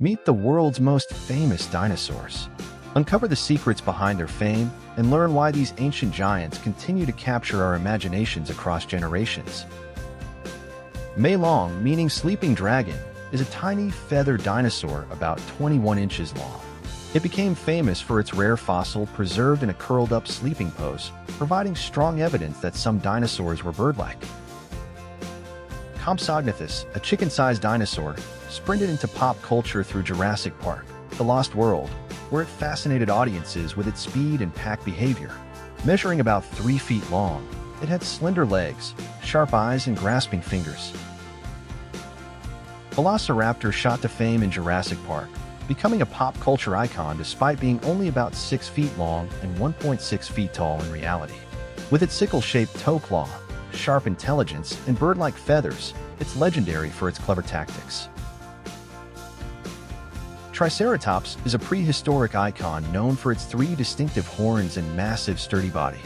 Meet the world's most famous dinosaurs. Uncover the secrets behind their fame and learn why these ancient giants continue to capture our imaginations across generations. Meilong, meaning sleeping dragon, is a tiny feathered dinosaur about 21 inches long. It became famous for its rare fossil preserved in a curled-up sleeping pose, providing strong evidence that some dinosaurs were bird-like. Compsognathus, a chicken-sized dinosaur, sprinted into pop culture through Jurassic Park, The Lost World, where it fascinated audiences with its speed and pack behavior. Measuring about 3 feet long, it had slender legs, sharp eyes, and grasping fingers. Velociraptor shot to fame in Jurassic Park, becoming a pop culture icon despite being only about 6 feet long and 1.6 feet tall in reality. With its sickle-shaped toe claw, sharp intelligence, and bird-like feathers, it's legendary for its clever tactics. Triceratops is a prehistoric icon known for its 3 distinctive horns and massive, sturdy body.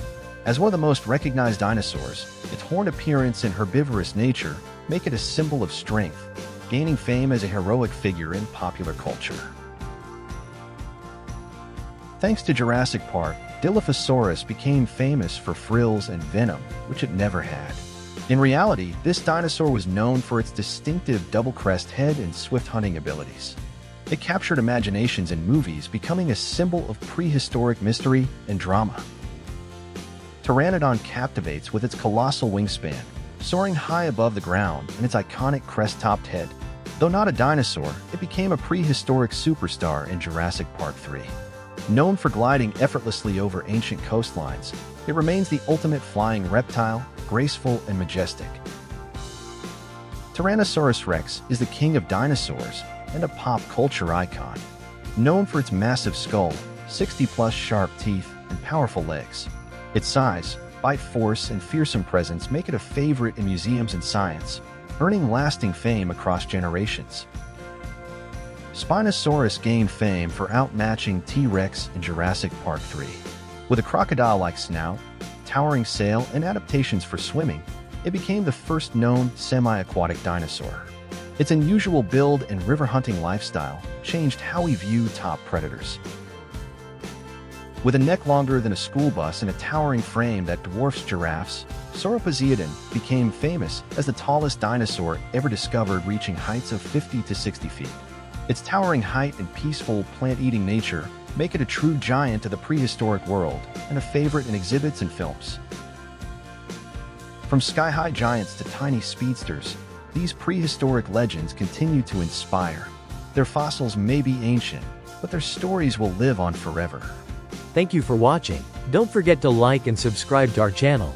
As one of the most recognized dinosaurs, its horned appearance and herbivorous nature make it a symbol of strength, gaining fame as a heroic figure in popular culture. Thanks to Jurassic Park, Dilophosaurus became famous for frills and venom, which it never had. In reality, this dinosaur was known for its distinctive double-crest head and swift hunting abilities. It captured imaginations in movies, becoming a symbol of prehistoric mystery and drama. Pteranodon captivates with its colossal wingspan, soaring high above the ground, and its iconic crest-topped head. Though not a dinosaur, it became a prehistoric superstar in Jurassic Park 3. Known for gliding effortlessly over ancient coastlines, it remains the ultimate flying reptile, graceful and majestic. Tyrannosaurus Rex is the king of dinosaurs and a pop culture icon. Known for its massive skull, 60-plus sharp teeth, and powerful legs. Its size, bite force, and fearsome presence make it a favorite in museums and science, earning lasting fame across generations. Spinosaurus gained fame for outmatching T-Rex in Jurassic Park 3. With a crocodile-like snout, towering sail, and adaptations for swimming, it became the first known semi-aquatic dinosaur. Its unusual build and river hunting lifestyle changed how we view top predators. With a neck longer than a school bus and a towering frame that dwarfs giraffes, Sauroposeidon became famous as the tallest dinosaur ever discovered, reaching heights of 50 to 60 feet. Its towering height and peaceful plant-eating nature make it a true giant of the prehistoric world and a favorite in exhibits and films. From sky-high giants to tiny speedsters, these prehistoric legends continue to inspire. Their fossils may be ancient, but their stories will live on forever. Thank you for watching. Don't forget to like and subscribe to our channel.